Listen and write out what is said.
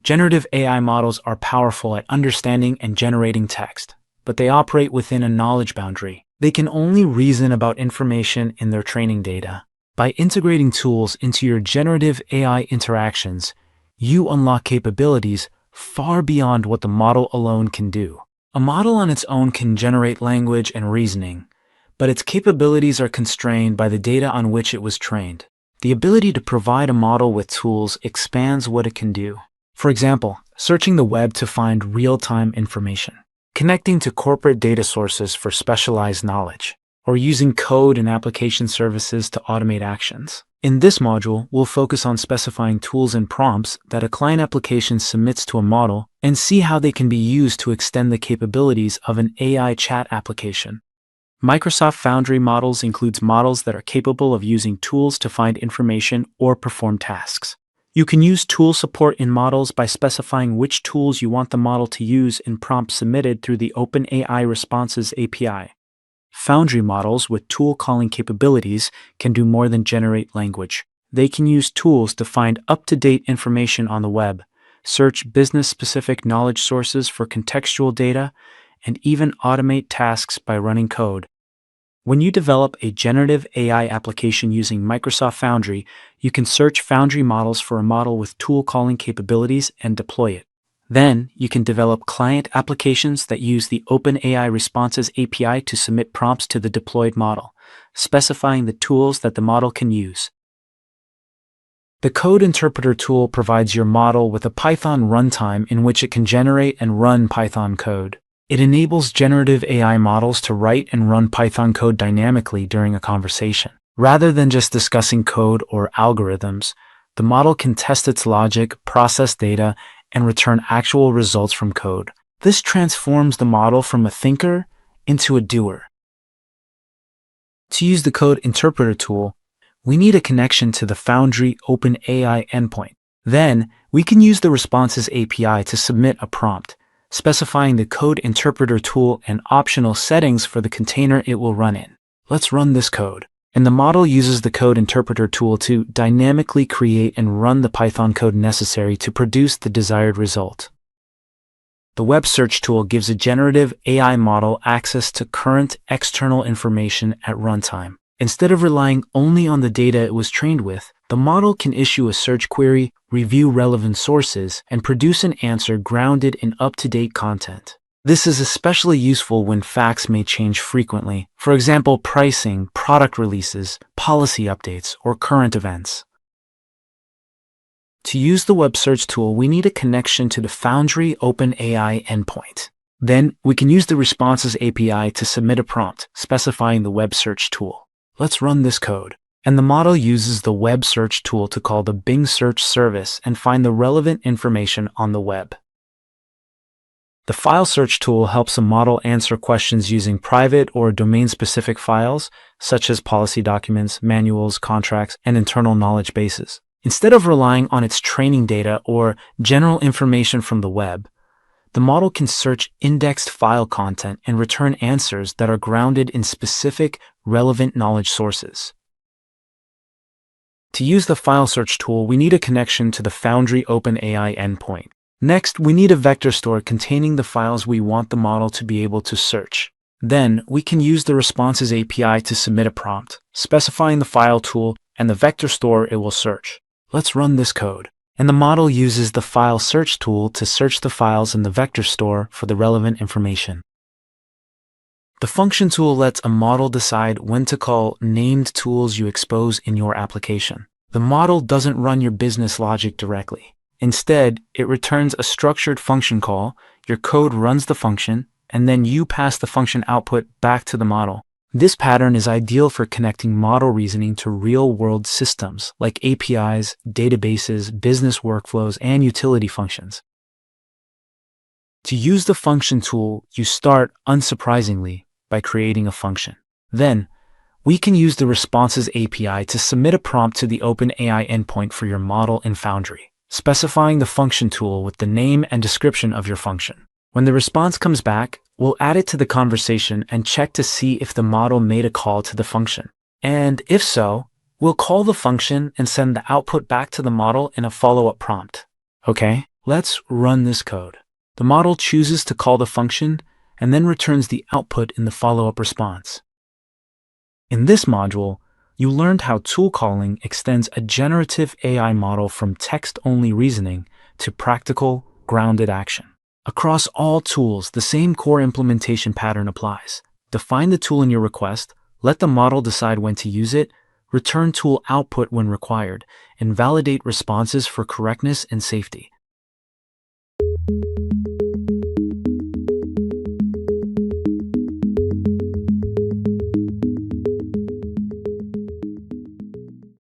Generative AI models are powerful at understanding and generating text, but they operate within a knowledge boundary. They can only reason about information in their training data. By integrating tools into your generative AI interactions, you unlock capabilities far beyond what the model alone can do. A model on its own can generate language and reasoning, but its capabilities are constrained by the data on which it was trained. The ability to provide a model with tools expands what it can do. For example, searching the web to find real-time information, connecting to corporate data sources for specialized knowledge, or using code and application services to automate actions. In this module, we'll focus on specifying tools and prompts that a client application submits to a model and see how they can be used to extend the capabilities of an AI chat application. Microsoft Foundry Models includes models that are capable of using tools to find information or perform tasks. You can use tool support in models by specifying which tools you want the model to use in prompts submitted through the OpenAI Responses API. Foundry models with tool calling capabilities can do more than generate language. They can use tools to find up-to-date information on the web, search business-specific knowledge sources for contextual data, and even automate tasks by running code. When you develop a generative AI application using Microsoft Foundry, you can search Foundry models for a model with tool calling capabilities and deploy it. Then, you can develop client applications that use the OpenAI Responses API to submit prompts to the deployed model, specifying the tools that the model can use. The Code Interpreter tool provides your model with a Python runtime in which it can generate and run Python code. It enables generative AI models to write and run Python code dynamically during a conversation. Rather than just discussing code or algorithms, the model can test its logic, process data, and return actual results from code. This transforms the model from a thinker into a doer. To use the Code Interpreter tool, we need a connection to the Foundry OpenAI endpoint. Then, we can use the Responses API to submit a prompt, specifying the Code Interpreter tool and optional settings for the container it will run in. Let's run this code. And the model uses the Code Interpreter tool to dynamically create and run the Python code necessary to produce the desired result. The Web Search tool gives a generative AI model access to current external information at runtime. Instead of relying only on the data it was trained with, the model can issue a search query, review relevant sources, and produce an answer grounded in up-to-date content. This is especially useful when facts may change frequently, for example, pricing, product releases, policy updates, or current events. To use the Web Search tool, we need a connection to the Foundry OpenAI endpoint. Then, we can use the Responses API to submit a prompt, specifying the Web Search tool. Let's run this code. And the model uses the Web Search tool to call the Bing search service and find the relevant information on the web. The File Search tool helps a model answer questions using private or domain-specific files, such as policy documents, manuals, contracts, and internal knowledge bases. Instead of relying on its training data or general information from the web, the model can search indexed file content and return answers that are grounded in specific, relevant knowledge sources. To use the File Search tool, we need a connection to the Foundry OpenAI endpoint. Next, we need a vector store containing the files we want the model to be able to search. Then, we can use the Responses API to submit a prompt, specifying the file tool and the vector store it will search. Let's run this code. And the model uses the File Search tool to search the files in the vector store for the relevant information. The Function tool lets a model decide when to call named tools you expose in your application. The model doesn't run your business logic directly. Instead, it returns a structured function call, your code runs the function, and then you pass the function output back to the model. This pattern is ideal for connecting model reasoning to real-world systems like APIs, databases, business workflows, and utility functions. To use the Function tool, you start, unsurprisingly, by creating a function. Then, we can use the Responses API to submit a prompt to the OpenAI endpoint for your model in Foundry, specifying the Function tool with the name and description of your function. When the response comes back, we'll add it to the conversation and check to see if the model made a call to the function. And if so, we'll call the function and send the output back to the model in a follow-up prompt. Okay? Let's run this code. The model chooses to call the function and then returns the output in the follow-up response. In this module, you learned how tool calling extends a generative AI model from text-only reasoning to practical, grounded action. Across all tools, the same core implementation pattern applies. Define the tool in your request, let the model decide when to use it, return tool output when required, and validate responses for correctness and safety.